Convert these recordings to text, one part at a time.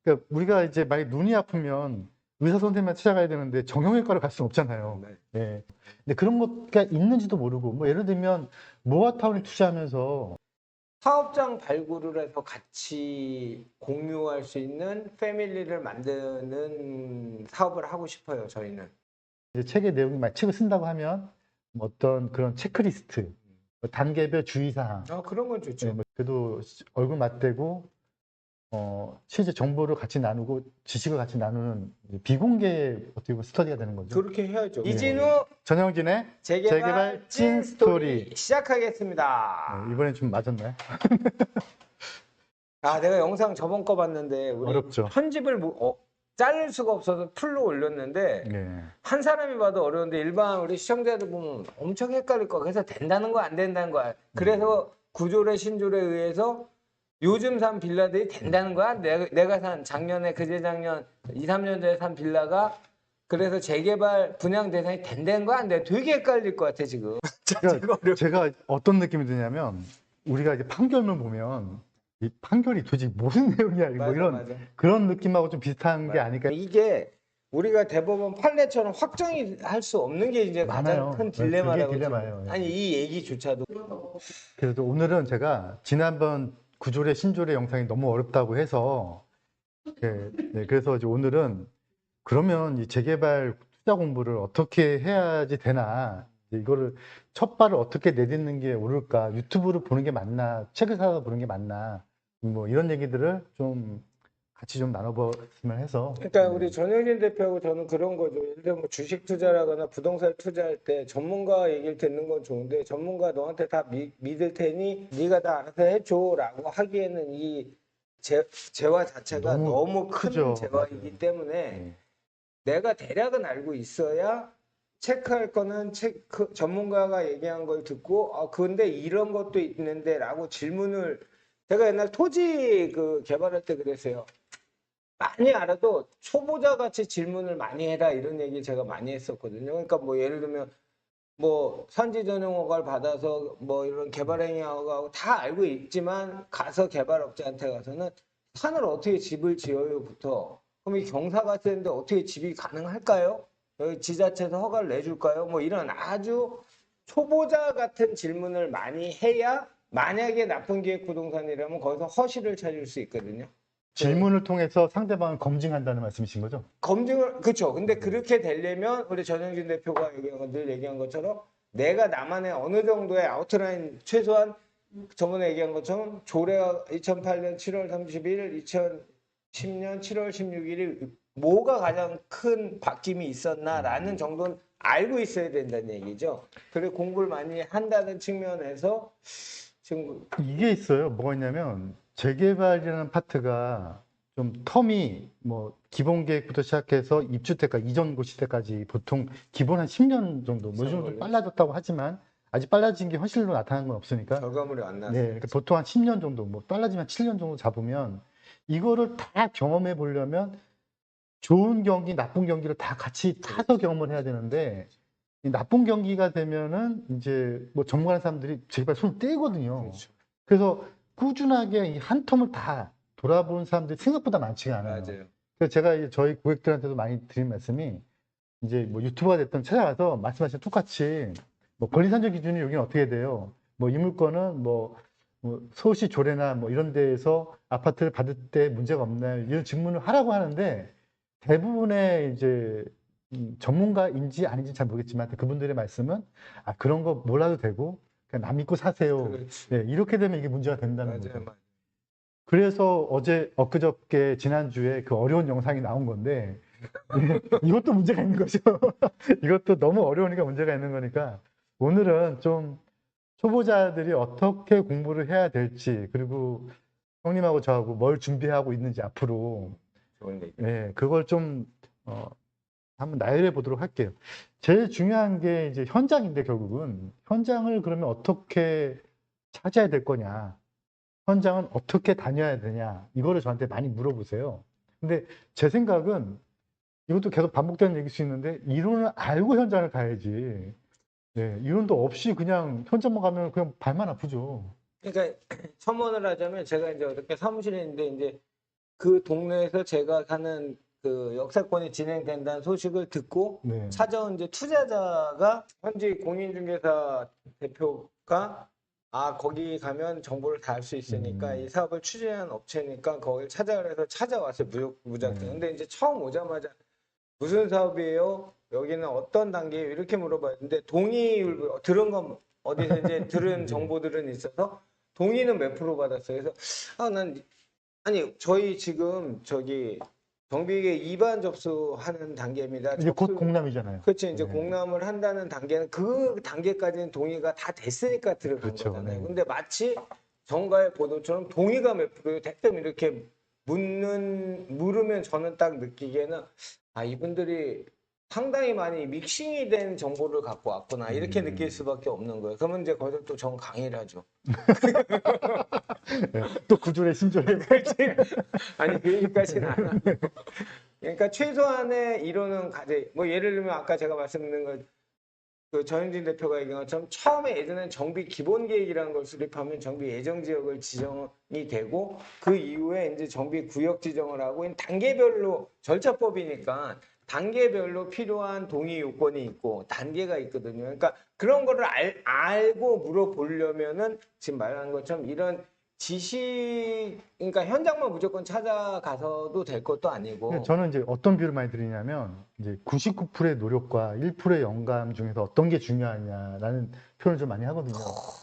그러니까 우리가 이제 만약 눈이 아프면 의사 선생님한테 찾아가야 되는데 정형외과를 갈 수는 없잖아요. 네. 예. 근데 그런 것가 있는지도 모르고, 뭐 예를 들면 모아타운에 투자하면서 사업장 발굴을 해서 같이 공유할 수 있는 패밀리를 만드는 사업을 하고 싶어요, 저희는. 이제 책의 내용이 막 책을 쓴다고 하면 뭐 어떤 그런 체크리스트, 뭐 단계별 주의사항, 그런 건 예, 좋죠. 뭐 그래도 얼굴 맞대고 실제 정보를 같이 나누고 지식을 같이 나누는 비공개 어떻게 보면 스터디가 되는 거죠. 그렇게 해야죠. 네. 이진우 전영진의 재개발 찐 스토리 시작하겠습니다. 이번엔 좀 맞았나요? 내가 영상 저번 거 봤는데 우리 어렵죠. 편집을 자를 수가 없어서 풀로 올렸는데 네. 한 사람이 봐도 어려운데 일반 우리 시청자들 보면 엄청 헷갈릴 거야. 그래서 된다는 거야, 안 된다는 거야. 그래서 구조래 신조에 의해서 요즘 산 빌라들이 된다는 거야. 내가 산 작년에 그제작년 2, 3년 전에 산 빌라가 그래서 재개발 분양 대상이 된다는 거야, 안 돼? 되게 헷갈릴 것 같아 지금. 그러니까 제가 어떤 느낌이 드냐면 우리가 이제 판결문 보면 이 판결이 도대체 무슨 내용이야 뭐 맞아, 이런 맞아. 그런 느낌하고 좀 비슷한 게 아닐까. 이게 우리가 대법원 판례처럼 확정이 할 수 없는 게 이제 많아요. 가장 큰 그게 딜레마라고. 딜레마예요. 아니 이 얘기조차도 그래서 오늘은 제가 지난번 구조래 신조래 영상이 너무 어렵다고 해서 그래서 이제 오늘은 그러면 이 재개발 투자 공부를 어떻게 해야지 되나, 이거를 첫 발을 어떻게 내딛는 게 옳을까, 유튜브를 보는 게 맞나, 책을 사서 보는 게 맞나, 뭐 이런 얘기들을 좀 같이 좀 나눠봤으면 해서. 그러니까 우리 전영진 대표하고 저는 그런 거죠. 예를 들면 뭐 주식 투자라거나 부동산 투자할 때 전문가 얘기를 듣는 건 좋은데 전문가 너한테 다 믿을 테니 네가 다 알아서 해줘라고 하기에는 이 재화 자체가 너무 큰 크죠. 재화이기 때문에 네. 내가 대략은 알고 있어야 체크할 거는 전문가가 얘기한 걸 듣고 근데 이런 것도 있는데라고 질문을. 제가 옛날 토지 개발할 때 그랬어요. 많이 알아도 초보자 같이 질문을 많이 해라 이런 얘기 제가 많이 했었거든요. 그러니까 뭐 예를 들면 뭐 산지 전용 허가를 받아서 뭐 이런 개발행위 허가하고 다 알고 있지만 가서 개발업자한테 가서는 산을 어떻게 집을 지어요부터, 그럼 이 경사가 세는데 어떻게 집이 가능할까요? 여기 지자체에서 허가를 내줄까요? 뭐 이런 아주 초보자 같은 질문을 많이 해야 만약에 나쁜 기획 부동산이라면 거기서 허실을 찾을 수 있거든요. 질문을 통해서 상대방을 검증한다는 말씀이신 거죠? 검증을, 그렇죠. 근데 그렇게 되려면 우리 전영진 대표가 늘 얘기한 것처럼 내가 나만의 어느 정도의 아웃라인, 최소한 저번에 얘기한 것처럼 조례가 2008년 7월 30일, 2010년 7월 16일이 뭐가 가장 큰 바뀜이 있었나라는 정도는 알고 있어야 된다는 얘기죠. 그래 공부를 많이 한다는 측면에서 지금 이게 있어요. 뭐가 있냐면 재개발이라는 파트가 좀 텀이 뭐 기본 계획부터 시작해서 입주 때까지, 이전 고시 때까지 보통 기본 한 10년 정도, 뭐 요즘 좀 빨라졌다고 하지만 아직 빨라진 게 현실로 나타나는 건 없으니까. 결과물이 안 나왔어요. 네, 그러니까 보통 한 10년 정도, 뭐 빨라지면 7년 정도 잡으면 이거를 다 경험해 보려면 좋은 경기, 나쁜 경기를 다 같이 타서 경험을 해야 되는데, 이 나쁜 경기가 되면은 이제 뭐 전문가는 사람들이 재개발 손을 떼거든요. 그렇죠. 그래서 꾸준하게 이 한 텀을 다 돌아본 사람들이 생각보다 많지가 않아요. 맞아요. 그래서 제가 이제 저희 고객들한테도 많이 드린 말씀이, 이제 뭐 유튜버가 됐든 찾아가서 말씀하신 똑같이 뭐 권리 산정 기준이 여기는 어떻게 돼요? 뭐 이 물건은 뭐 서울시 조례나 뭐 이런 데에서 아파트를 받을 때 문제가 없나요? 이런 질문을 하라고 하는데, 대부분의 이제 전문가인지 아닌지 잘 모르겠지만 그분들의 말씀은 그런 거 몰라도 되고 그냥 남 믿고 사세요. 그렇지. 네, 이렇게 되면 이게 문제가 된다는 거죠. 맞아요. 그래서 어제 엊그저께 지난주에 그 어려운 영상이 나온 건데 이것도 문제가 있는 거죠. 이것도 너무 어려우니까 문제가 있는 거니까 오늘은 좀 초보자들이 어떻게 공부를 해야 될지, 그리고 형님하고 저하고 뭘 준비하고 있는지 앞으로, 좋은 얘기. 네, 그걸 좀 한번 나열해 보도록 할게요. 제일 중요한 게 이제 현장인데, 결국은 현장을 그러면 어떻게 찾아야 될 거냐, 현장은 어떻게 다녀야 되냐, 이거를 저한테 많이 물어보세요. 근데 제 생각은 이것도 계속 반복되는 얘기일 수 있는데, 이론을 알고 현장을 가야지. 네, 이론도 없이 그냥 현장만 가면 그냥 발만 아프죠. 그러니까 첨언을 하자면 제가 이제 어저께 사무실에 있는데 이제 그 동네에서 제가 사는 그 역세권이 진행된다는 소식을 듣고 네. 찾아온 이제 투자자가 현지 공인중개사 대표가 거기 가면 정보를 다 알 수 있으니까 이 사업을 추진하는 업체니까 거길 찾아가서 찾아왔어요. 무작정. 근데 이제 처음 오자마자 무슨 사업이에요? 여기는 어떤 단계예요? 이렇게 물어봤는데 동의율 들은 건 어디서 이제 들은 네. 정보들은 있어서 동의는 몇 프로 받았어요. 그래서 아니 저희 지금 저기 정비계 2반 접수하는 단계입니다. 이제 곧 공람이잖아요. 그렇죠. 이제 네. 공람을 한다는 단계는 그 단계까지는 동의가 다 됐으니까 들어간 그렇죠. 거잖아요. 네. 근데 마치 정가의 보도처럼 동의가 몇 프로예요? 대뜸 이렇게 물으면 저는 딱 느끼기에는 이분들이 상당히 많이 믹싱이 된 정보를 갖고 왔구나 이렇게 느낄 수밖에 없는 거예요. 그러면 이제 거기서 또 전 강의를 하죠. 네. 또 구조의 신조를 아니 그러니까지는 않아. 그러니까 최소한의 이론은 가져. 뭐 예를 들면 아까 제가 말씀드린 거 그 전현진 대표가 얘기한 것처럼 처음에 예전엔 정비 기본 계획이라는 걸 수립하면 정비 예정 지역을 지정이 되고 그 이후에 이제 정비 구역 지정을 하고 단계별로 절차법이니까 단계별로 필요한 동의 요건이 있고 단계가 있거든요. 그러니까 그런 거를 알고 물어보려면은 지금 말하는 것처럼 이런 지식, 그러니까 현장만 무조건 찾아가서도 될 것도 아니고. 저는 이제 어떤 비유를 많이 드리냐면 이제 99%의 노력과 1%의 영감 중에서 어떤 게 중요하냐라는 표현을 좀 많이 하거든요.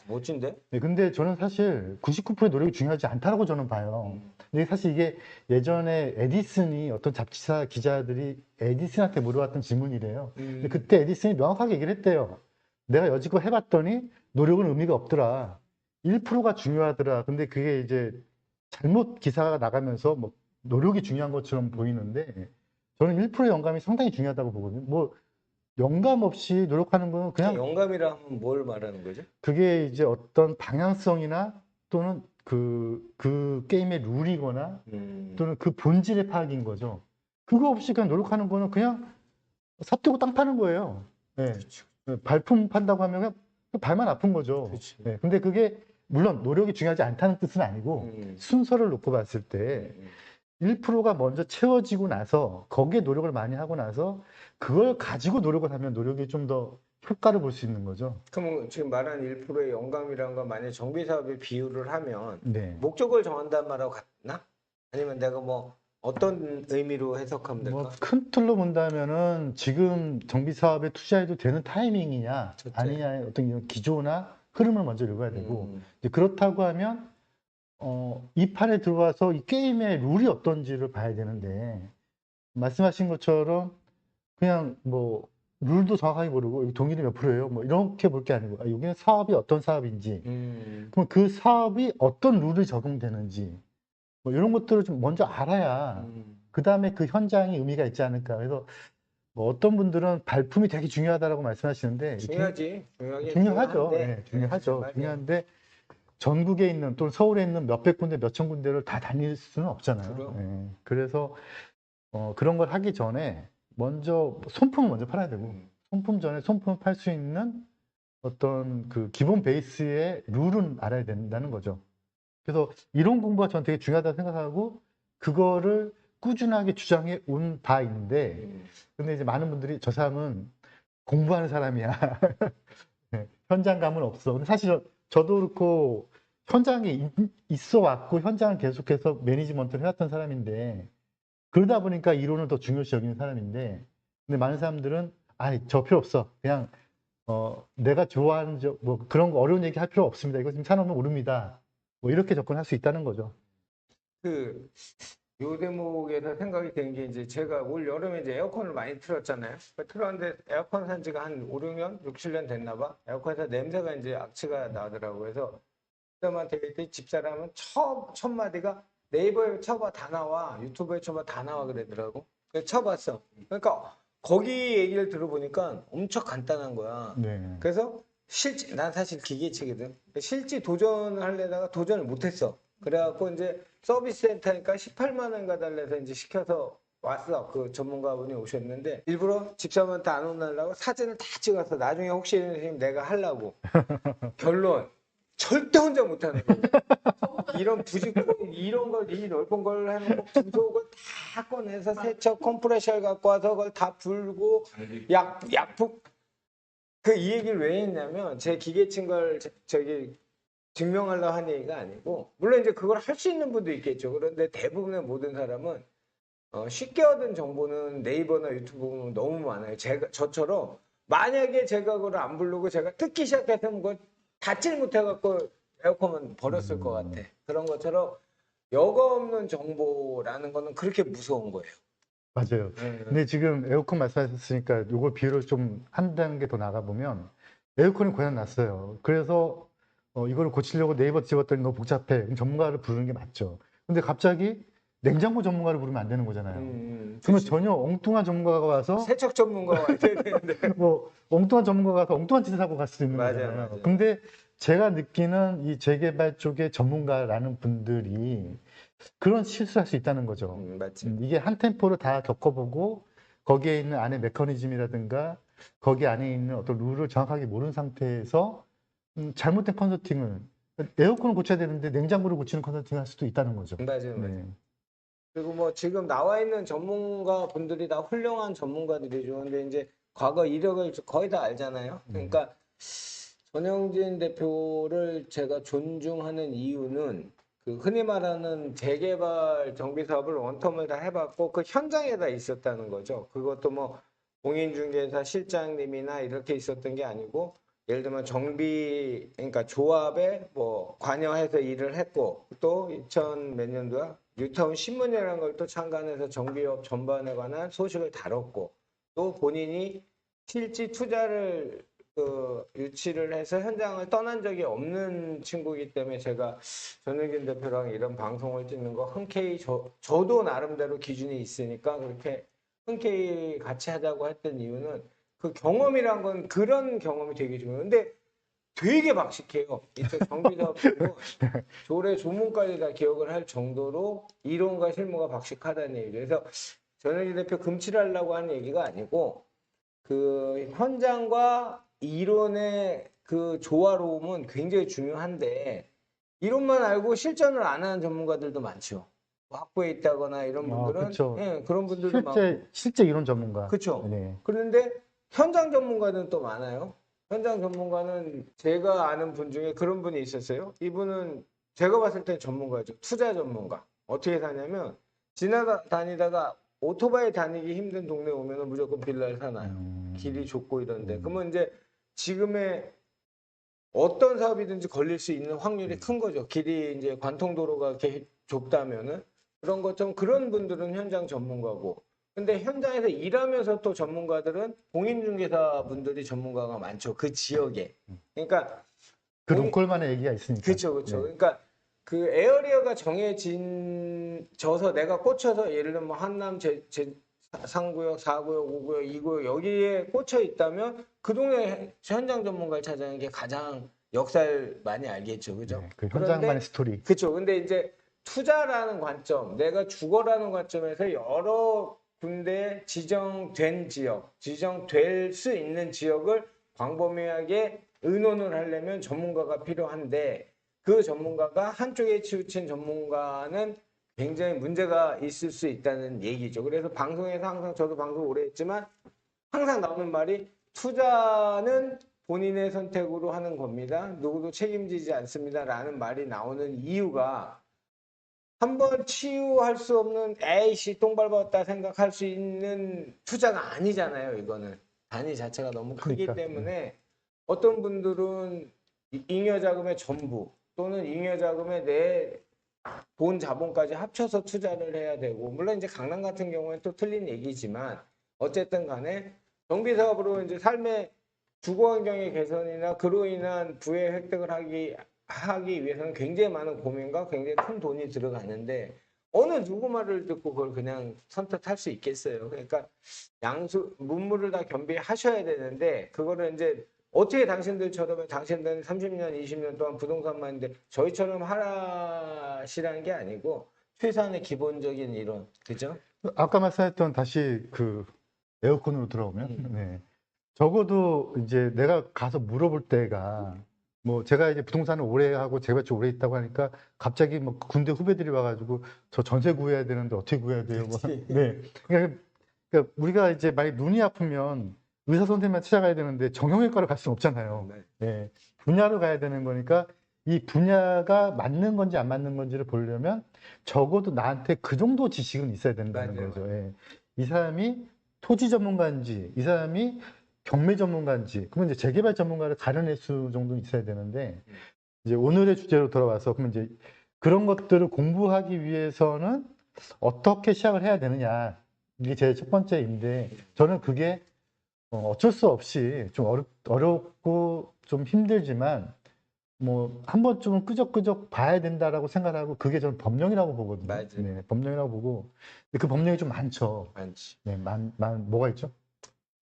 멋진데? 네, 근데 저는 사실 99%의 노력이 중요하지 않다고 저는 봐요. 근데 사실 이게 예전에 에디슨이 어떤 잡지사 기자들이 에디슨한테 물어봤던 질문이래요. 근데 그때 에디슨이 명확하게 얘기를 했대요. 내가 여지껏 해봤더니 노력은 의미가 없더라. 1%가 중요하더라. 근데 그게 이제 잘못 기사가 나가면서 뭐 노력이 중요한 것처럼 보이는데 저는 1%의 영감이 상당히 중요하다고 보거든요. 뭐 영감 없이 노력하는 거는 그냥 영감이라 하면 뭘 말하는 거죠? 그게 이제 어떤 방향성이나 또는 그 게임의 룰이거나 또는 그 본질의 파악인 거죠. 그거 없이 그냥 노력하는 거는 그냥 삿대고 땅 파는 거예요. 네. 그렇죠. 발품 판다고 하면 그냥 발만 아픈 거죠. 그렇죠. 네. 근데 그게 물론 노력이 중요하지 않다는 뜻은 아니고 순서를 놓고 봤을 때 1%가 먼저 채워지고 나서 거기에 노력을 많이 하고 나서 그걸 가지고 노력을 하면 노력이 좀 더 효과를 볼 수 있는 거죠. 그럼 지금 말한 1%의 영감이라는 건 만약 정비 사업에 비유를 하면 네. 목적을 정한다는 말하고 같나? 아니면 내가 뭐 어떤 의미로 해석하면 될까? 뭐 큰 틀로 본다면은 지금 정비 사업에 투자해도 되는 타이밍이냐 첫째. 아니냐의 어떤 이런 기조나 흐름을 먼저 읽어야 되고 이제 그렇다고 하면 이 판에 들어와서 이 게임의 룰이 어떤지를 봐야 되는데 말씀하신 것처럼 그냥 뭐 룰도 정확하게 모르고 여기 동일이 몇 프로예요 뭐 이렇게 볼 게 아니고 여기는 사업이 어떤 사업인지 그럼 그 사업이 어떤 룰이 적용되는지 뭐 이런 것들을 좀 먼저 알아야 그 다음에 그 현장이 의미가 있지 않을까. 그래서 뭐 어떤 분들은 발품이 되게 중요하다라고 말씀하시는데 중요하지. 중요하죠. 중요한데. 네, 중요하죠. 맞아요. 중요한데 전국에 있는 또는 서울에 있는 몇백 군데, 몇천 군데를 다 다닐 수는 없잖아요. 그럼. 네, 그래서 그런 걸 하기 전에 먼저 손품을 먼저 팔아야 되고 손품 전에 손품을 팔 수 있는 어떤 그 기본 베이스의 룰은 알아야 된다는 거죠. 그래서 이론 공부가 저는 되게 중요하다고 생각하고 그거를 꾸준하게 주장해 온 바 있는데 근데 이제 많은 분들이 저 사람은 공부하는 사람이야. 네, 현장감은 없어. 근데 사실 저도 그렇고 현장에 있어 왔고 현장을 계속해서 매니지먼트를 해왔던 사람인데 그러다 보니까 이론을 더 중요시 여기는 사람인데 근데 많은 사람들은 저 필요 없어. 그냥 내가 좋아하는 뭐 그런 거 어려운 얘기 할 필요 없습니다. 이거 지금 사놓으면 오릅니다. 뭐 이렇게 접근할 수 있다는 거죠. 요 대목에서 생각이 드는 게 이제 제가 올 여름에 이제 에어컨을 많이 틀었잖아요. 틀었는데 에어컨 산 지가 한 5, 6년, 6, 7년 됐나 봐. 에어컨에서 냄새가 이제 악취가 나더라고요. 그래서 그때한테 집사람은 첫 마디가 네이버에 쳐봐 다 나와, 유튜브에 쳐봐 다 나와 그러더라고. 그래서 쳐봤어. 그러니까 거기 얘기를 들어보니까 엄청 간단한 거야. 네. 그래서 난 사실 기계치거든. 실제 도전을 하려다가 도전을 못했어. 그래갖고 이제 서비스 센터니까 18만 원 가달래서 이제 시켜서 왔어. 그 전문가분이 오셨는데 일부러 집사람한테 안 혼나려고 사진을 다 찍어서 나중에 혹시 내가 하려고. 결론 절대 혼자 못하는 거예요. 이런 부직포 이런 걸 이 넓은 걸 해놓고 부속을 다 꺼내서 세척 컴프레셔를 갖고 와서 그걸 다 불고 약품 그 이 얘기를 왜 했냐면 제 기계친 걸 저기 증명하려고 한 얘기가 아니고 물론 이제 그걸 할 수 있는 분도 있겠죠. 그런데 대부분의 모든 사람은 쉽게 얻은 정보는 네이버나 유튜브 보면 너무 많아요. 저처럼 만약에 제가 그걸 안 부르고 제가 뜯기 시작했으면 그걸 닫질 못해갖고 에어컨은 버렸을 것 같아. 그런 것처럼 여과 없는 정보라는 거는 그렇게 무서운 거예요. 맞아요. 근데 지금 에어컨 말씀하셨으니까 요걸 비유를 좀 한 단계 더 나가보면 에어컨이 고장 났어요. 그래서 이거를 고치려고 네이버 집었더니 너무 복잡해. 그럼 전문가를 부르는 게 맞죠. 근데 갑자기 냉장고 전문가를 부르면 안 되는 거잖아요. 그러면 그치. 전혀 엉뚱한 전문가가 와서 세척 전문가가 와야 되는데. 뭐 엉뚱한 전문가가 와서 엉뚱한 짓을 하고 갈 수도 있는 맞아요, 거잖아요. 맞아요. 근데 제가 느끼는 이 재개발 쪽의 전문가라는 분들이 그런 실수를 할 수 있다는 거죠. 맞지. 이게 한 템포를 다 겪어보고 거기에 있는 안에 메커니즘이라든가 거기 안에 있는 어떤 룰을 정확하게 모르는 상태에서 잘못된 컨설팅을 에어컨을 고쳐야 되는데 냉장고를 고치는 컨설팅을 할 수도 있다는 거죠. 맞아요, 맞아요. 네. 그리고 뭐 지금 나와 있는 전문가 분들이 다 훌륭한 전문가들이죠. 근데 이제 과거 이력을 거의 다 알잖아요. 그러니까 전영진 대표를 제가 존중하는 이유는 그 흔히 말하는 재개발 정비 사업을 원텀을 다 해봤고 그 현장에 다 있었다는 거죠. 그것도 뭐 공인중개사 실장님이나 이렇게 있었던 게 아니고 예를 들면 정비 그러니까 조합에 뭐 관여해서 일을 했고 또 2000 몇 년도야 뉴타운 신문이라는 걸 또 창간해서 정비업 전반에 관한 소식을 다뤘고 또 본인이 실지 투자를 유치를 해서 현장을 떠난 적이 없는 친구이기 때문에 제가 전영진 대표랑 이런 방송을 찍는 거 흔쾌히 저도 나름대로 기준이 있으니까 그렇게 흔쾌히 같이 하자고 했던 이유는 그 경험이란 건 그런 경험이 되게 중요해요. 근데 되게 박식해요. 이쪽 정비사업들도 조례 조문까지 다 기억을 할 정도로 이론과 실무가 박식하다는 얘기죠. 그래서 전영진 대표 금칠하려고 하는 얘기가 아니고 그 현장과 이론의 그 조화로움은 굉장히 중요한데 이론만 알고 실전을 안 하는 전문가들도 많죠. 뭐 학부에 있다거나 이런 분들은 그렇죠. 예, 그런 분들도 많고 실제 이론 전문가. 그렇죠. 네. 그런데 현장 전문가는 또 많아요. 현장 전문가는 제가 아는 분 중에 그런 분이 있었어요. 이분은 제가 봤을 때 전문가죠. 투자 전문가. 어떻게 사냐면 지나다니다가 오토바이 다니기 힘든 동네 오면 무조건 빌라를 사놔요. 길이 좁고 이런데. 그러면 이제 지금의 어떤 사업이든지 걸릴 수 있는 확률이 큰 거죠. 길이 이제 관통도로가 이렇게 좁다면은 그런 것처럼 그런 분들은 현장 전문가고. 근데 현장에서 일하면서 또 전문가들은 공인중개사 분들이 전문가가 많죠. 그 지역에. 그러니까 그 공인- 로컬만의 얘기가 있으니까. 그렇죠, 그렇죠. 네. 그러니까 그 에어리어가 정해져서 내가 꽂혀서 예를 들면 뭐 한남 3구역, 4구역, 5구역, 2구역 여기에 꽂혀 있다면 그 동네 현장 전문가를 찾아내는 게 가장 역사를 많이 알겠죠, 그죠? 네, 그 그런데 현장만의 스토리. 그렇죠. 근데 이제 투자라는 관점, 내가 주거라는 관점에서 여러 군데 지정된 지역, 지정될 수 있는 지역을 광범위하게 의논을 하려면 전문가가 필요한데 그 전문가가 한쪽에 치우친 전문가는 굉장히 문제가 있을 수 있다는 얘기죠. 그래서 방송에서 항상 저도 방송 오래 했지만 항상 나오는 말이 투자는 본인의 선택으로 하는 겁니다. 누구도 책임지지 않습니다라는 말이 나오는 이유가 한번 치유할 수 없는 에이씨 똥 밟았다 생각할 수 있는 투자가 아니잖아요. 이거는 단위 자체가 너무 크기 그러니까, 때문에 어떤 분들은 잉여 자금의 전부 또는 잉여 자금의 내 본 자본까지 합쳐서 투자를 해야 되고 물론 이제 강남 같은 경우는 또 틀린 얘기지만 어쨌든 간에 정비 사업으로 이제 삶의 주거 환경의 개선이나 그로 인한 부의 획득을 하기 위해서는 굉장히 많은 고민과 굉장히 큰 돈이 들어가는데 어느 누구 말을 듣고 그걸 그냥 선택할 수 있겠어요. 그러니까 문물을 다 겸비하셔야 되는데 그거를 이제 어떻게 당신들처럼 당신들은 30년, 20년 동안 부동산만인데 저희처럼 하시라는 게 아니고 최소한의 기본적인 이론, 그죠? 아까 말씀했던 다시 그 에어컨으로 들어오면, 네. 적어도 이제 내가 가서 물어볼 때가 뭐 제가 이제 부동산을 오래 하고 재개발주 오래 있다고 하니까 갑자기 뭐 군대 후배들이 와가지고 저 전세 구해야 되는데 어떻게 구해야 돼요? 뭐. 그렇지. 네. 그러니까 우리가 이제 만약 눈이 아프면 의사 선생님만 찾아가야 되는데 정형외과를 갈 수는 없잖아요. 네. 예. 분야로 가야 되는 거니까 이 분야가 맞는 건지 안 맞는 건지를 보려면 적어도 나한테 그 정도 지식은 있어야 된다는 맞아요, 거죠. 예. 이 사람이 토지 전문가인지, 이 사람이 경매 전문가인지, 그러면 이제 재개발 전문가를 가려낼 수 정도는 있어야 되는데, 이제 오늘의 주제로 돌아와서, 그러면 이제 그런 것들을 공부하기 위해서는 어떻게 시작을 해야 되느냐. 이게 제 첫 번째인데, 저는 그게 어쩔 수 없이 좀 어렵고 좀 힘들지만, 뭐, 한 번쯤은 끄적끄적 봐야 된다라고 생각하고, 그게 저는 법령이라고 보거든요. 맞아요. 네, 법령이라고 보고. 근데 그 법령이 좀 많죠. 많지. 네, 뭐가 있죠?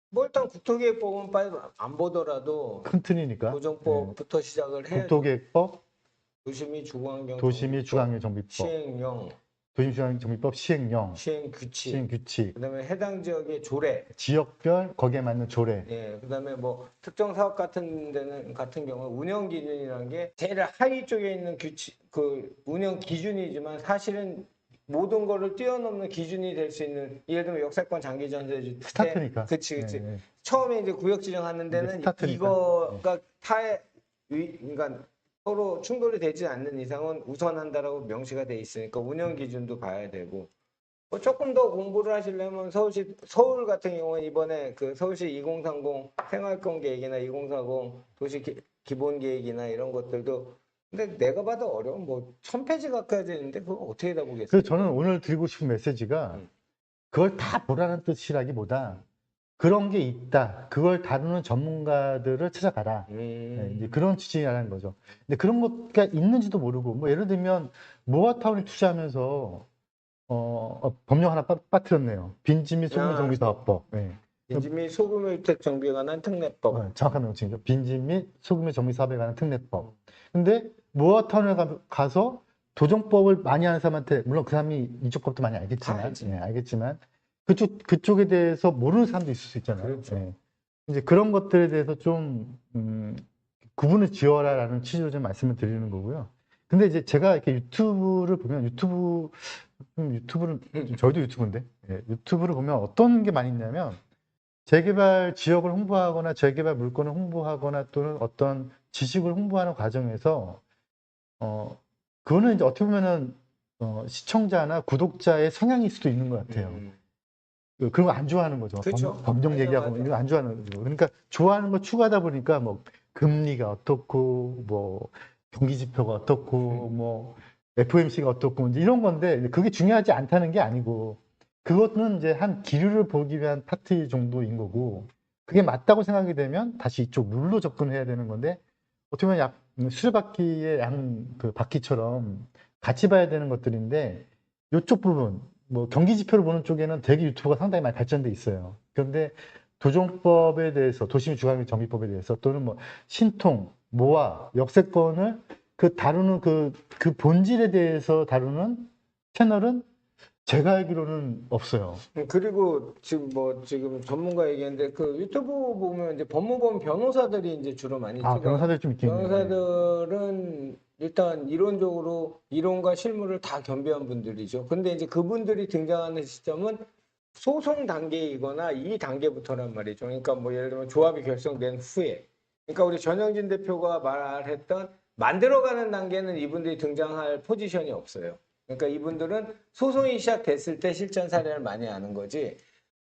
뭐 일단 국토계획법은 빨리 안 보더라도 큰 틀이니까. 네. 도정법부터 시작을 해야 국토계획법, 도시및 주거환경 도시및 주거환경 정비법, 시행령, 도시및 주거환경 정비법 시행령, 시행규칙, 시행규칙, 그다음에 해당 지역의 조례, 지역별 거기에 맞는 조례. 예, 그다음에 뭐 특정 사업 같은 데는 같은 경우 운영 기준이라는 게 제일 하위 쪽에 있는 규칙 그 운영 기준이지만 사실은 모든 거를 뛰어넘는 기준이 될 수 있는 예를 들면 역세권 장기 전세 주택 스타트니까. 그치 네, 네. 처음에 이제 구역 지정하는 이제 데는 스타트니까. 이거가 그러니까 서로 충돌이 되지 않는 이상은 우선한다라고 명시가 돼 있으니까 운영 기준도 봐야 되고 뭐 조금 더 공부를 하시려면 서울 같은 경우는 이번에 그 서울시 2030 생활권 계획이나 2040 도시 기본 계획이나 이런 것들도 근데 내가 봐도 어려운 뭐 1000페이지 가까이 되는데 그걸 어떻게 다 보겠어요? 그래서 저는 오늘 드리고 싶은 메시지가 그걸 다 보라는 뜻이라기보다 그런 게 있다. 그걸 다루는 전문가들을 찾아가라. 네, 이제 그런 취지라는 거죠. 근데 그런 것가 있는지도 모르고, 뭐 예를 들면 모아타운에 투자하면서 법령 하나 빠뜨렸네요. 빈집 및 소규모 정비 사업법. 네. 빈집 및 소규모 주택 정비에 관한 특례법. 정확한 명칭이죠. 빈집 및 소규모 정비 사업에 관한 특례법. 근데 모아타운에 가서 도정법을 많이 아는 사람한테 물론 그 사람이 이쪽 법도 많이 알겠지만, 알지. 알겠지만 그쪽에 대해서 모르는 사람도 있을 수 있잖아요. 그렇죠. 예. 이제 그런 것들에 대해서 좀 구분을 지어라라는 취지로 좀 말씀을 드리는 거고요. 근데 이제 제가 이렇게 유튜브를 보면 유튜브를 저희도 유튜브인데 유튜브를 보면 어떤 게 많이 있냐면 재개발 지역을 홍보하거나 재개발 물건을 홍보하거나 또는 어떤 지식을 홍보하는 과정에서 그거는 이제 어떻게 보면은 시청자나 구독자의 성향일 수도 있는 것 같아요. 그런 거 안 좋아하는 거죠. 그쵸. 법령 맞아, 얘기하고 맞아. 이거 안 좋아하는 거죠. 그러니까 좋아하는 거 추구하다 보니까 뭐 금리가 어떻고 뭐 경기 지표가 어떻고 뭐 FOMC가 어떻고 이제 이런 건데 그게 중요하지 않다는 게 아니고 그것은 이제 한 기류를 보기 위한 파트 정도인 거고 그게 맞다고 생각이 되면 다시 이쪽 룰로 접근해야 되는 건데 어떻게 보면 수레바퀴의 그 바퀴처럼 같이 봐야 되는 것들인데 이쪽 부분 뭐 경기 지표를 보는 쪽에는 되게 유튜브가 상당히 많이 발전돼 있어요. 그런데 도정법에 대해서 도시및 주거환경 정비법에 대해서 또는 뭐 신통, 모아, 역세권을 다루는 그 본질에 대해서 다루는 채널은 제가 알기로는 없어요. 그리고 지금 전문가 얘기했는데 그 유튜브 보면 이제 법무법 변호사들이 이제 주로 많이 찍어요. 변호사들 좀 있겠네요. 변호사들은 일단 이론적으로 이론과 실무를 다 겸비한 분들이죠. 근데 이제 그분들이 등장하는 시점은 소송 단계이거나 이 단계부터란 말이죠. 그러니까 뭐 예를 들면 조합이 결성된 후에. 그러니까 우리 전영진 대표가 말했던 만들어가는 단계는 이분들이 등장할 포지션이 없어요. 그러니까 이분들은 소송이 시작됐을 때 실전 사례를 많이 아는 거지.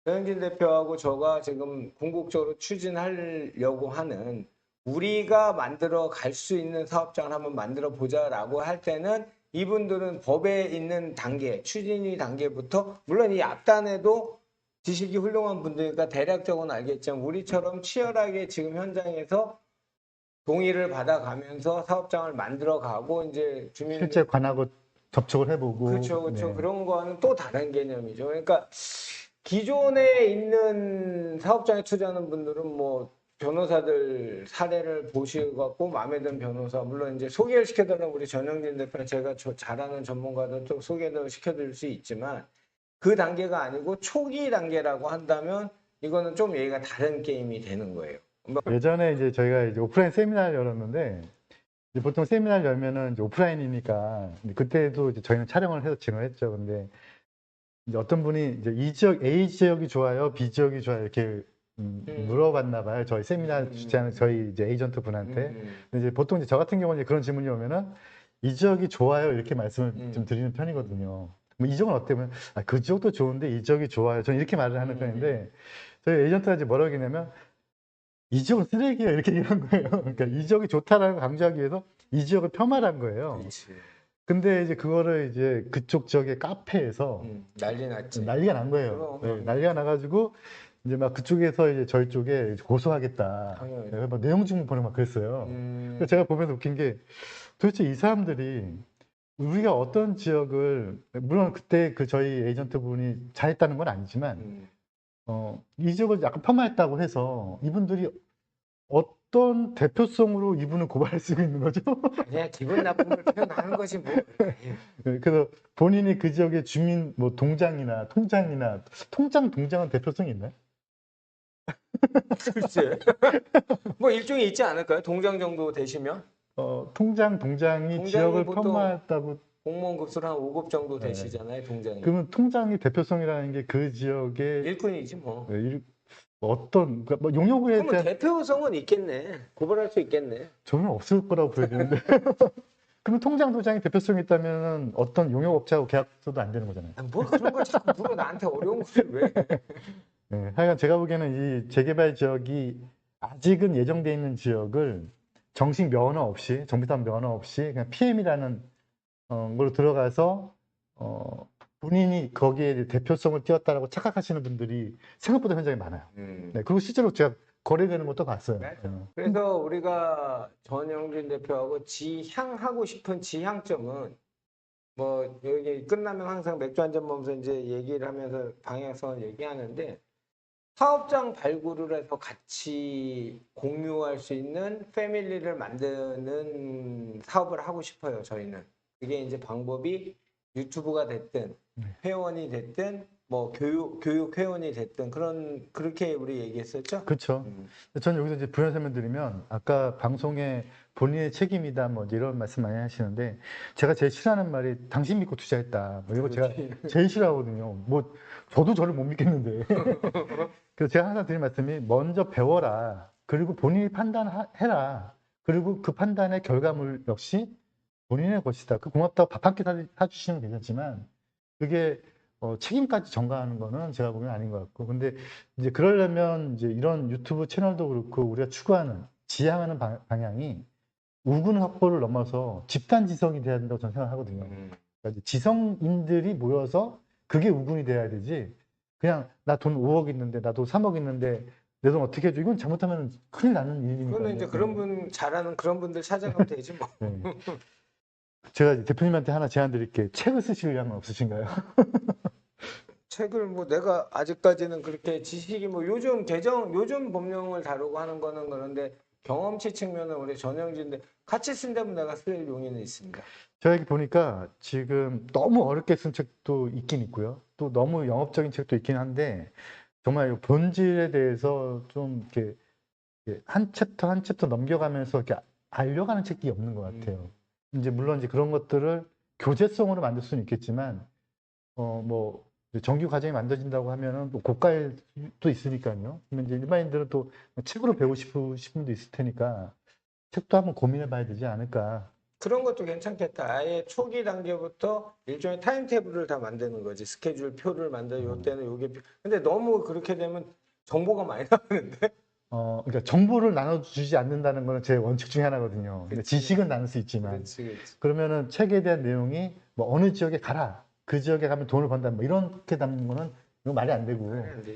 전영진 대표하고 저가 지금 궁극적으로 추진하려고 하는 우리가 만들어 갈 수 있는 사업장을 한번 만들어 보자라고 할 때는 이분들은 법에 있는 단계, 추진위 단계부터 물론 이 앞단에도 지식이 훌륭한 분들이니까 대략적으로는 알겠지만 우리처럼 치열하게 지금 현장에서 동의를 받아가면서 사업장을 만들어가고 이제 주민 실제 관하고 접촉을 해보고. 그렇죠, 그렇죠. 네. 그런 거는 또 다른 개념이죠. 그러니까 기존에 있는 사업장에 투자하는 분들은 뭐 변호사들 사례를 보시고 마음에 드는 변호사 물론 이제 소개를 시켜달라는 우리 전영진 대표는 제가 잘 아는 전문가들 또 소개를 시켜드릴 수 있지만 그 단계가 아니고 초기 단계라고 한다면 이거는 좀 얘기가 다른 게임이 되는 거예요. 예전에 이제 저희가 이제 오프라인 세미나를 열었는데 이제 보통 세미나를 열면은 이제 오프라인이니까 근데 그때도 이제 저희는 촬영을 해서 진행을 했죠. 근데 이제 어떤 분이 이제 이 지역 A 지역이 좋아요, B 지역이 좋아요 이렇게 물어봤나 봐요. 저희 세미나 주최하는 저희 이제 에이전트 분한테. 근데 이제 보통 이제 저 같은 경우는 이제 그런 질문이 오면은 이 지역이 좋아요 이렇게 말씀을 좀 드리는 편이거든요. 뭐 이 지역은 어때면 아, 그 지역도 좋은데 이 지역이 좋아요. 저는 이렇게 말을 하는 편인데 저희 에이전트가 이제 뭐라고 했냐면 이 지역은 쓰레기예요 이렇게 얘기한 거예요. 그러니까 이 지역이 좋다라는 걸 강조하기 위해서 이 지역을 폄하한 거예요. 그렇지. 근데 이제 그거를 이제 그쪽 지역의 카페에서 난리 났지. 난리가 난 거예요. 그럼. 네, 난리가 나가지고 이제 막 그쪽에서 이제 저희 쪽에 고소하겠다. 당연히. 네, 막 내용 증명 보내고 막 그랬어요. 그래서 제가 보면서 웃긴 게 도대체 이 사람들이 우리가 어떤 지역을 물론 그때 그 저희 에이전트 분이 잘했다는 건 아니지만 이 지역을 약간 폄하했다고 해서 이분들이 어떤 대표성으로 이분을 고발할 수 있는 거죠? 그냥 기분 나쁜 걸 표현하는 것이 뭐. 네, 그래서 본인이 그 지역의 주민 뭐 동장이나 통장이나 통장 동장은 대표성이 있나요? 글쎄. 뭐 일종의 있지 않을까요? 동장 정도 되시면 통장 동장이 동장이 지역을 보통 폄하했다고 공무원 급수로 한 5급 정도 네. 되시잖아요, 동장이. 그러면 통장의 대표성이라는 게 그 지역의 일꾼이지 뭐. 어떤 그러니까 뭐 용역에 그러면 대한 대표성은 있겠네. 고발할 수 있겠네. 저는 없을 거라고 보여지는데 그러면 통장 동장이 대표성이 있다면 어떤 용역업체하고 계약서도 안 되는 거잖아요. 아, 뭐 그런 걸 자꾸 물어 나한테 어려운 것을 왜? 네, 하여간 제가 보기에는 이 재개발 지역이 아직은 예정돼 있는 지역을 정식 면허 없이 정비사업 면허 없이 그냥 PM이라는 걸로 들어가서 본인이 거기에 대표성을 띄웠다라고 착각하시는 분들이 생각보다 현장에 많아요. 네, 그리고 실제로 제가 거래되는 것도 봤어요. 맞아. 그래서 우리가 전영진 대표하고 지향하고 싶은 지향점은 뭐 여기 끝나면 항상 맥주 한 잔 먹으면서 이제 얘기를 하면서 방향성을 얘기하는데 사업장 발굴을 해서 같이 공유할 수 있는 패밀리를 만드는 사업을 하고 싶어요, 저희는. 그게 이제 방법이 유튜브가 됐든 회원이 됐든 뭐 교육 회원이 됐든 그렇게 우리 얘기했었죠? 그렇죠. 저는 여기서 이제 부연 설명드리면 아까 방송에 본인의 책임이다 뭐 이런 말씀 많이 하시는데 제가 제일 싫어하는 말이 당신 믿고 투자했다. 뭐 이거 제가 제일 싫어하거든요. 뭐 저도 저를 못 믿겠는데. 그래서 제가 항상 드리는 말씀이 먼저 배워라. 그리고 본인이 판단해라. 그리고 그 판단의 결과물 역시 본인의 것이다. 그 고맙다고 밥 한 끼 사주시면 괜찮지만 그게 책임까지 전가하는 거는 제가 보면 아닌 것 같고. 근데 이제 그러려면 이제 이런 유튜브 채널도 그렇고 우리가 추구하는, 지향하는 방향이 우군 확보를 넘어서 집단 지성이 돼야 된다고 저는 생각하거든요. 그러니까 이제 지성인들이 모여서 그게 우군이 돼야 되지. 그냥 나 돈 5억 있는데, 나도 3억 있는데 내 돈 어떻게 해줘? 이건 잘못하면 큰일 나는 일이니까. 그거는 이제 그런 분 잘하는 그런 분들 찾아가면 되지 뭐. 네. 제가 이제 대표님한테 하나 제안 드릴게요. 책을 쓰실 의향은 없으신가요? 책을 뭐 내가 아직까지는 그렇게 지식이 뭐 요즘 법령을 다루고 하는 거는 그런데 경험치 측면은 우리 전형진인데 같이 쓴다면 내가 쓸 용의는 있습니다. 제가 여기 보니까 지금 너무 어렵게 쓴 책도 있긴 있고요. 또 너무 영업적인 책도 있긴 한데 정말 이 본질에 대해서 좀 이렇게 한 챕터 한 챕터 넘겨가면서 이렇게 알려가는 책이 없는 것 같아요. 이제 물론 이제 그런 것들을 교재성으로 만들 수는 있겠지만 뭐 정규 과정이 만들어진다고 하면은 또 고가일 수도 있으니까요. 그러면 이제 일반인들은 또 책으로 배우고 싶으신 분도 있을 테니까 책도 한번 고민해 봐야 되지 않을까. 그런 것도 괜찮겠다. 아예 초기 단계부터 일종의 타임테이블을 다 만드는 거지. 스케줄 표를 만들어 요 때는 요게 근데 너무 그렇게 되면 정보가 많이 나오는데. 그러니까 정보를 나눠주지 않는다는 거는 제 원칙 중에 하나거든요. 그러니까 그치. 지식은 나눌 수 있지만. 그렇지. 그러면은 책에 대한 내용이 뭐 어느 지역에 가라. 그 지역에 가면 돈을 번다. 뭐 이렇게 담는 거는 이거 말이 안 되고. 말이 안 돼.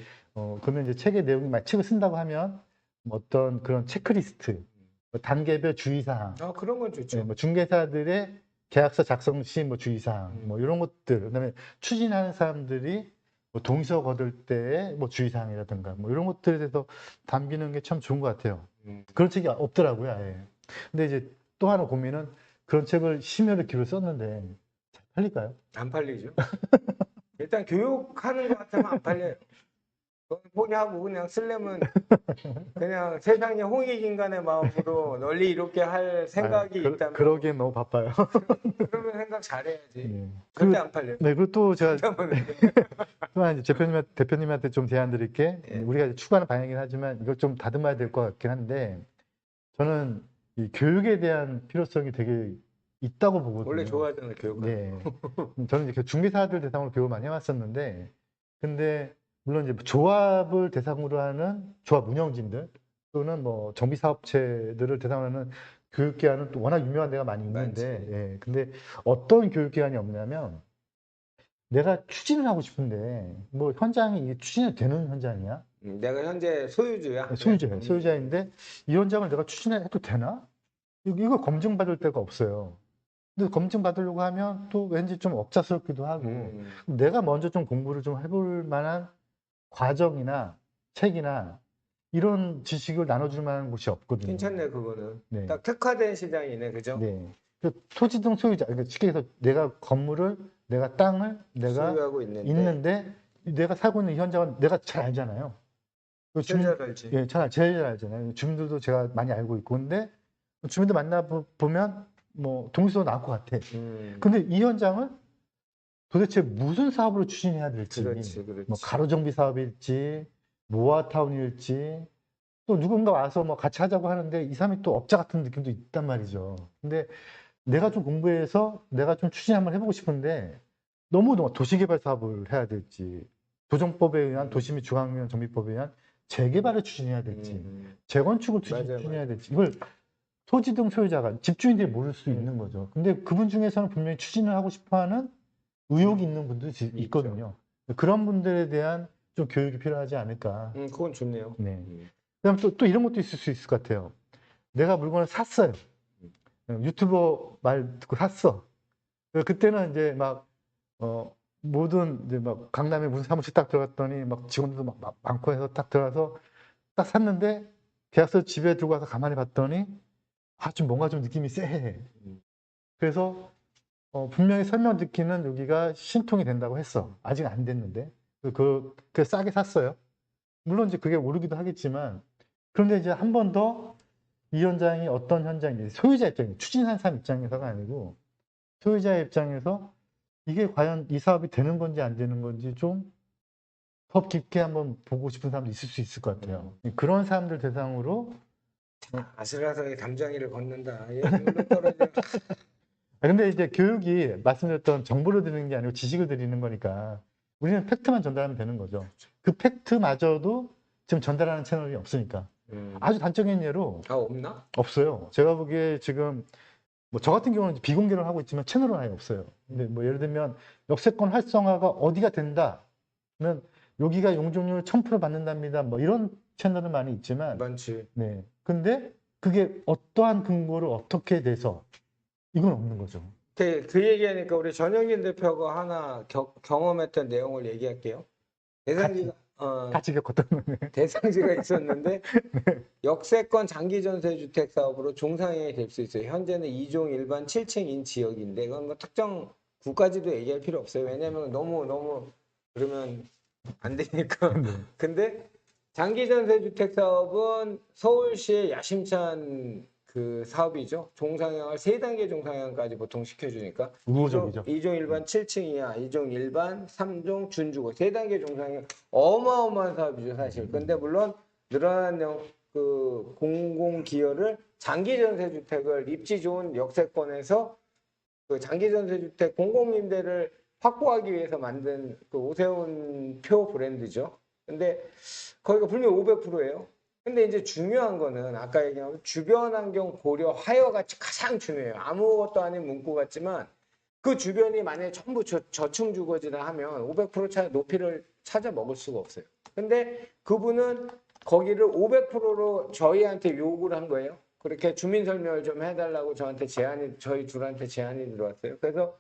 그러면 이제 책의 내용이 막 책을 쓴다고 하면 뭐 어떤 그런 체크리스트, 뭐 단계별 주의사항, 그런 건 좋죠. 뭐 중개사들의 계약서 작성 시 뭐 주의사항, 뭐 이런 것들, 그다음에 추진하는 사람들이 뭐 동의서 거둘 때의 뭐 주의사항이라든가 뭐 이런 것들에 대해서 담기는 게 참 좋은 것 같아요. 그런 책이 없더라고요, 아예. 근데 이제 또 하나 고민은 그런 책을 심혈을 기울여 썼는데 잘 팔릴까요? 안 팔리죠. 일단 교육하는 것 같으면 안 팔려요. 그건 포기하고 그냥 쓰려면 그냥 세상에 홍익인간의 마음으로 널리 이롭게 할 생각이 있다면 그러기엔 너무 바빠요. 그러면 생각 잘해야지. 네. 절대 안 팔려. 네, 그리고 또 제가 잠깐만. 또 이제 대표님한테 좀 제안 드릴 게, 예. 우리가 이제 추구하는 방향이긴 하지만 이걸 좀 다듬어야 될 것 같긴 한데, 저는 이 교육에 대한 필요성이 되게 있다고 보거든요. 원래 좋아하잖아 교육을. 네. 저는 이제 중개사들 대상으로 교육을 많이 해왔었는데, 근데 물론 이제 조합을 대상으로 하는 조합 운영진들 또는 뭐 정비사업체들을 대상으로 하는 교육기관은 또 워낙 유명한 데가 많이 있는데, 많지. 예. 근데 어떤 교육기관이 없냐면, 내가 추진을 하고 싶은데, 뭐 현장이 이게 추진이 되는 현장이야? 내가 현재 소유주야. 소유자예요. 음. 소유자인데, 이 현장을 내가 추진해도 되나? 이거 검증받을 데가 없어요. 근데 검증받으려고 하면 또 왠지 좀 억잡스럽기도 하고, 내가 먼저 좀 공부를 좀 해볼 만한 과정이나 책이나 이런 지식을 나눠줄 만한 곳이 없거든요. 괜찮네 그거는. 네. 딱 특화된 시장이네, 그죠? 네. 그 토지 등 소유자, 그러니까 쉽게 해서 내가 건물을, 내가 땅을, 내가 소유하고 있는데 있는데, 내가 살고 있는 이 현장은 내가 잘 알잖아요. 그 제일 잘 알지. 예, 제일 잘 알잖아요. 주민들도 제가 많이 알고 있고, 근데 주민들 만나보면 뭐 동의서도 나올 것 같아. 근데 이 현장을 도대체 무슨 사업으로 추진해야 될지, 그렇지. 뭐 가로정비 사업일지, 모아타운일지, 또 누군가 와서 뭐 같이 하자고 하는데 이 사람이 또 업자 같은 느낌도 있단 말이죠. 근데 내가 좀 공부해서 내가 좀 추진 한번 해보고 싶은데 너무 도시개발 사업을 해야 될지, 도정법에 의한 도시 및 중앙면 정비법에 의한 재개발을 추진해야 될지, 재건축을 맞아요, 추진해야 될지, 이걸 토지 등 소유자가, 집주인들이 모를 수 있는 거죠. 근데 그분 중에서는 분명히 추진을 하고 싶어 하는 의욕이 있는 분들이 있거든요. 그런 분들에 대한 좀 교육이 필요하지 않을까. 그건 좋네요. 네. 그다음 또 이런 것도 있을 수 있을 것 같아요. 내가 물건을 샀어요. 유튜버 말 듣고 샀어. 그때는 이제 막, 모든 이제 막 강남에 무슨 사무실 딱 들어갔더니 막 직원들도 막 많고 해서 딱 들어가서 딱 샀는데 계약서 집에 들고 와서 가만히 봤더니 좀 뭔가 좀 느낌이 쎄해. 그래서 분명히 설명 듣기는 여기가 신통이 된다고 했어. 아직 안 됐는데. 그 싸게 샀어요. 물론 이제 그게 오르기도 하겠지만, 그런데 이제 한 번 더 이 현장이 어떤 현장인지, 소유자 입장에서, 추진한 사람 입장에서가 아니고, 소유자의 입장에서 이게 과연 이 사업이 되는 건지 안 되는 건지 좀 더 깊게 한번 보고 싶은 사람도 있을 수 있을 것 같아요. 그런 사람들 대상으로. 아슬아슬하게 담장이를 걷는다. 예, 눈을 떨어져. 근데 이제 교육이 말씀드렸던 정보를 드리는 게 아니고 지식을 드리는 거니까 우리는 팩트만 전달하면 되는 거죠. 그 팩트마저도 지금 전달하는 채널이 없으니까. 아주 단적인 예로 없나? 없어요. 제가 보기에 지금 뭐 저 같은 경우는 비공개로 하고 있지만 채널은 아예 없어요. 근데 뭐 예를 들면 역세권 활성화가 어디가 된다는, 여기가 용적률 1000% 받는답니다. 뭐 이런 채널은 많이 있지만, 많지. 네. 근데 그게 어떠한 근거로 어떻게 돼서, 이건 없는 거죠. 그 얘기하니까 우리 전영진 대표가 하나 경험했던 내용을 얘기할게요. 같이 겪었던 거네. 대상지가 있었는데 역세권 장기 전세 주택 사업으로 종상이 될 수 있어요. 현재는 2종 일반 7층인 지역인데 그건 뭐 특정 구까지도 얘기할 필요 없어요. 왜냐면 너무 그러면 안 되니까. 근데 장기 전세 주택 사업은 서울시의 야심찬 그 사업이죠. 종상향을 3단계 종상향까지 보통 시켜주니까. 우호적이죠. 2종 일반 7층 이하, 2종 일반, 3종 준주거 3단계 종상향 어마어마한 사업이죠, 사실. 근데 물론 늘어난 그 공공 기여를 장기 전세 주택을 입지 좋은 역세권에서 그 장기 전세 주택 공공임대를 확보하기 위해서 만든 그 오세훈 표 브랜드죠. 근데 거기가 분명히 500%예요. 근데 이제 중요한 거는 아까 얘기한 주변 환경 고려 하여가 가장 중요해요. 아무것도 아닌 문구 같지만 그 주변이 만약에 전부 저층 주거지라 하면 500% 높이를 찾아 먹을 수가 없어요. 근데 그분은 거기를 500%로 저희한테 요구를 한 거예요. 그렇게 주민 설명을 좀 해달라고 저희 둘한테 제안이 들어왔어요. 그래서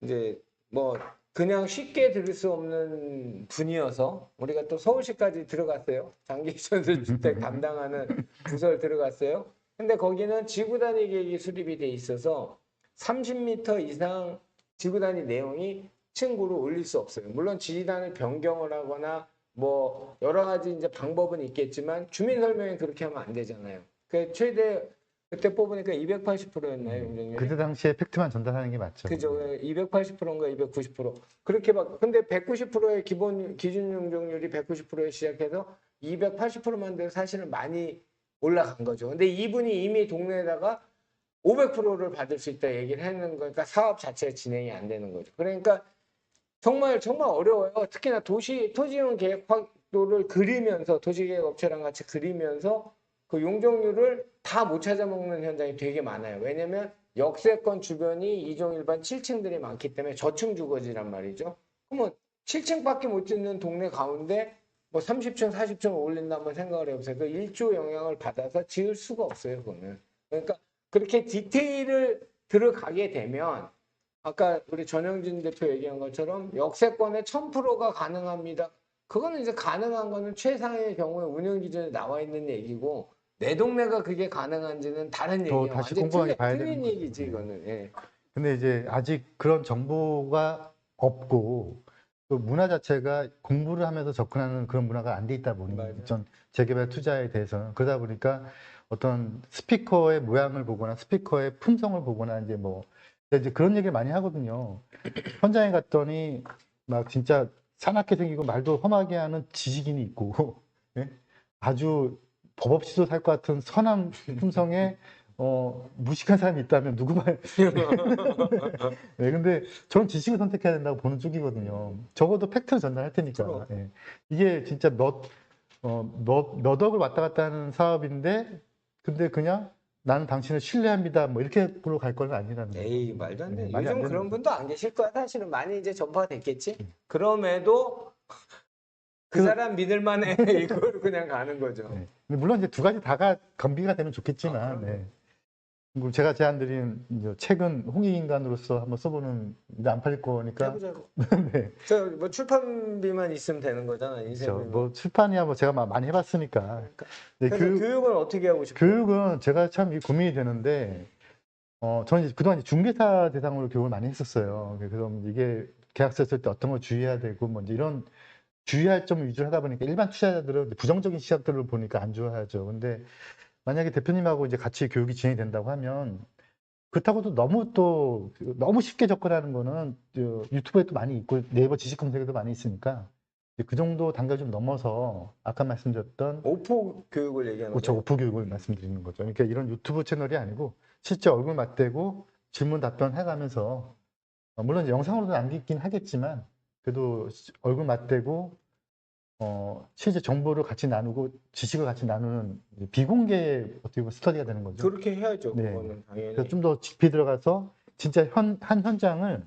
이제 뭐 그냥 쉽게 들을 수 없는 분이어서 우리가 또 서울시까지 들어갔어요. 장기전세주택 담당하는 부서를 들어갔어요. 근데 거기는 지구단위 계획이 수립이 돼 있어서 30m 이상 지구단위 내용이 층고로 올릴 수 없어요. 물론 지지단을 변경을 하거나 뭐 여러 가지 이제 방법은 있겠지만 주민 설명에 그렇게 하면 안 되잖아요. 그 최대 그때 뽑으니까 280%였나요, 용적률이? 그때 당시에 팩트만 전달하는 게 맞죠. 그죠. 280%인가 290%. 그렇게 막, 근데 190%의 기본, 기준 용적률이 190%에 시작해서 280%만 돼도 사실은 많이 올라간 거죠. 근데 이분이 이미 동네에다가 500%를 받을 수 있다 얘기를 했는 거니까 사업 자체가 진행이 안 되는 거죠. 그러니까 정말, 정말 어려워요. 특히나 토지용 계획도를 그리면서, 도시계획업체랑 같이 그리면서 그 용적률을 다 못 찾아먹는 현장이 되게 많아요. 왜냐면 역세권 주변이 2종 일반 7층들이 많기 때문에 저층 주거지란 말이죠. 그러면 7층밖에 못 짓는 동네 가운데 뭐 30층, 40층을 올린다 한번 생각을 해보세요. 그 1조 영향을 받아서 지을 수가 없어요, 그거는. 그러니까 그렇게 디테일을 들어가게 되면 아까 우리 전영진 대표 얘기한 것처럼 역세권의 1000%가 가능합니다. 그거는 이제 가능한 거는 최상의 경우에 운영 기준에 나와 있는 얘기고 내 동네가 그게 가능한지는 다른 또 얘기야. 다시 완전 꼼꼼하게 봐야 되는 틀린 거죠. 얘기지 네. 이거는. 예. 근데 이제 아직 그런 정보가 없고 또 문화 자체가 공부를 하면서 접근하는 그런 문화가 안 돼 있다 보니 맞아요. 전 재개발 투자에 대해서는 그러다 보니까 어떤 스피커의 모양을 보거나 스피커의 품성을 보거나 이제 뭐 이제 그런 얘기를 많이 하거든요. 현장에 갔더니 막 진짜 사납게 생기고 말도 험하게 하는 지식인이 있고 예? 아주 법 없이도 살 것 같은 선한 품성의 무식한 사람이 있다면 누구만 네, 근데 저는 지식을 선택해야 된다고 보는 쪽이거든요. 적어도 팩트를 전달할 테니까. 그럼. 예. 이게 진짜 몇 억을 왔다 갔다 하는 사업인데, 근데 그냥 나는 당신을 신뢰합니다. 뭐 이렇게로 갈 건 아니라는 거예요. 에이 말도 안 돼. 예, 말이 안 요즘 되는 그런 거죠. 분도 안 계실 거야. 사실은 많이 이제 전파가 됐겠지. 그럼에도 그 그래서 사람 믿을 만해 이걸 그냥 가는 거죠. 예. 근데 물론 이제 두 가지 다가 겸비가 되면 좋겠지만, 그럼요. 예. 그리고 제가 제안드린 이제 책은 홍익인간으로서 한번 써보는 이제 안 팔릴 거니까. 해보자고. 네. 저 뭐 출판비만 있으면 되는 거잖아. 그렇죠. 인쇄비만. 뭐 출판이야 뭐 제가 많이 해봤으니까. 그러니까. 네, 그래서 교육은 어떻게 하고 싶어요? 교육은 제가 참 이 고민이 되는데, 저는 이제 그동안 이제 중개사 대상으로 교육을 많이 했었어요. 그래서 이게 계약서 쓸 때 어떤 걸 주의해야 되고, 뭐 이제 이런 주의할 점 위주로 하다 보니까 일반 투자자들은 부정적인 시각들을 보니까 안 좋아하죠. 근데 만약에 대표님하고 이제 같이 교육이 진행된다고 하면, 그렇다고도 너무 쉽게 접근하는 거는 유튜브에 또 많이 있고 네이버 지식 검색에도 많이 있으니까 이제 그 정도 단계를 좀 넘어서 아까 말씀드렸던 오포 교육을 얘기하는 저 거예요? 오프 교육을 말씀드리는 거죠. 그러니까 이런 유튜브 채널이 아니고 실제 얼굴 맞대고 질문 답변 해가면서 물론 이제 영상으로도 남기긴 하겠지만 그래도 얼굴 맞대고 실제 정보를 같이 나누고 지식을 같이 나누는 이제 비공개 어떻게 보면 스터디가 되는 거죠. 그렇게 해야죠. 네. 그거는 그래서 당연히. 좀 더 깊이 들어가서 진짜 한 현장을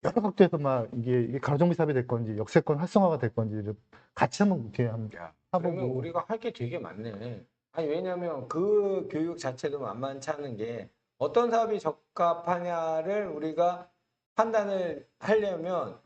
여러 각도에서 막 이게 가로정비 사업이 될 건지 역세권 활성화가 될 건지를 같이 한번 이렇게 한번 그러면 해보고. 우리가 할 게 되게 많네. 아니 왜냐면 그 교육 자체도 만만치 않은 게 어떤 사업이 적합하냐를 우리가 판단을 하려면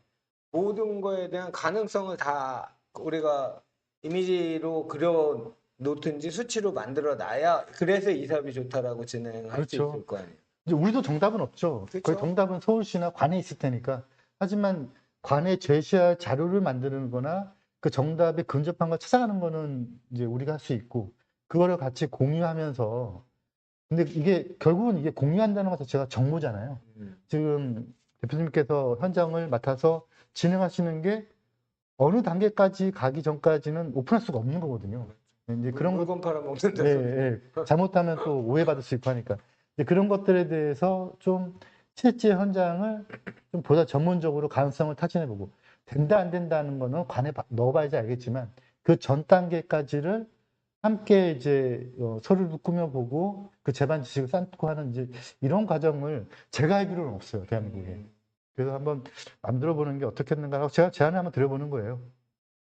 모든 거에 대한 가능성을 다 우리가 이미지로 그려 놓든지 수치로 만들어 놔야 그래서 이 사업이 좋다라고 진행할 수 그렇죠. 있을 거 아니에요. 이제 우리도 정답은 없죠. 그렇죠. 거의 정답은 서울시나 관에 있을 테니까. 하지만 관에 제시할 자료를 만드는 거나 그 정답에 근접한 걸 찾아가는 거는 이제 우리가 할 수 있고, 그거를 같이 공유하면서, 근데 이게 결국은 이게 공유한다는 것 자체가 정보잖아요. 지금 대표님께서 현장을 맡아서 진행하시는 게 어느 단계까지 가기 전까지는 오픈할 수가 없는 거거든요. 이제 그런 것, 물건 팔아먹는다. 네, 예. 잘못하면 또 오해받을 수 있고 하니까. 이제 그런 것들에 대해서 좀 실제 현장을 좀 보다 전문적으로 가능성을 타진해보고, 된다 안 된다는 거는 관에 넣어봐야지 알겠지만 그 전 단계까지를 함께 이제 서류도 꾸며보고 그 제반 지식을 쌓고 하는 이제 이런 과정을 제가 알기로는 없어요, 대한민국에. 그래서 한번 만들어 보는 게 어떻겠는가 하고 제가 제안을 한번 드려보는 거예요.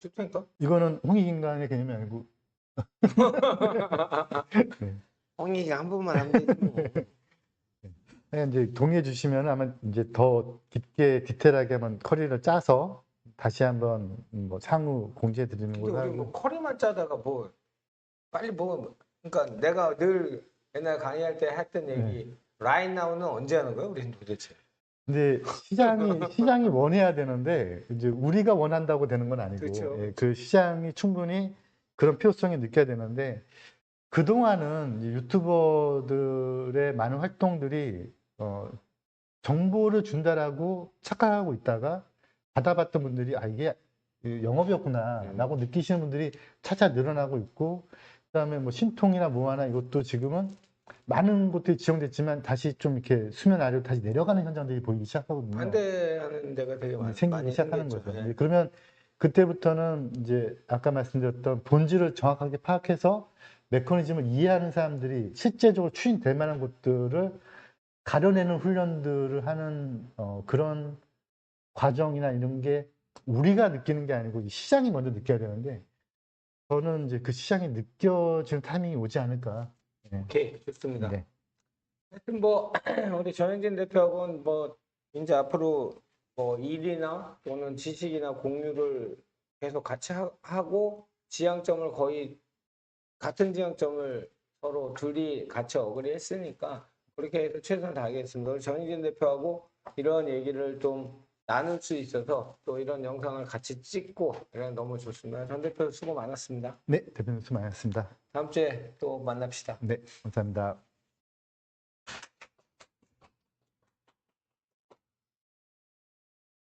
좋다니까? 이거는 홍익인간의 개념이 아니고. 네. 홍익이 한 번만 하면 되지 뭐. 네, 이제 동의해 주시면 아마 이제 더 깊게 디테일하게 한번 커리를 짜서 다시 한번 뭐 상호 공지해 드리는 근데 걸로 우리 하고. 뭐 커리만 짜다가 뭐 빨리 뭐 그러니까 내가 늘 옛날 강의할 때 했던 얘기 라인 나우는 언제 하는 거야 우리는 도대체? 근데 시장이 원해야 되는데 이제 우리가 원한다고 되는 건 아니고 그렇죠. 예, 그 시장이 충분히 그런 필요성이 느껴야 되는데 그동안은 이 유튜버들의 많은 활동들이 정보를 준다라고 착각하고 있다가 받아봤던 분들이 아 이게 영업이었구나라고 느끼시는 분들이 차차 늘어나고 있고 그다음에 뭐 신통이나 뭐하나 이것도 지금은 많은 곳들이 지정됐지만 다시 좀 이렇게 수면 아래로 다시 내려가는 현상들이 보이기 시작하거든요. 반대하는 데가 되게 생기기 많이 시작하는 생겼죠. 거죠. 예. 이제 그러면 그때부터는 이제 아까 말씀드렸던 본질을 정확하게 파악해서 메커니즘을 이해하는 사람들이 실제적으로 추진될 만한 것들을 가려내는 훈련들을 하는 그런 과정이나 이런 게 우리가 느끼는 게 아니고 이 시장이 먼저 느껴야 되는데 저는 이제 그 시장이 느껴지는 타이밍이 오지 않을까. 네. 오케이, 좋습니다. 네. 하여튼 뭐 우리 전영진 대표하고는 뭐 이제 앞으로 뭐 일이나 또는 지식이나 공유를 계속 같이 하고 지향점을 거의 같은 지향점을 서로 둘이 같이 어그리 했으니까 그렇게 해서 최선을 다하겠습니다. 우리 전영진 대표하고 이런 얘기를 좀 나눌 수 있어서 또 이런 영상을 같이 찍고 이런 너무 좋습니다. 전 대표 수고 많았습니다. 네, 대표님 수고 많으셨습니다. 다음 주에 또 만납시다. 네, 감사합니다.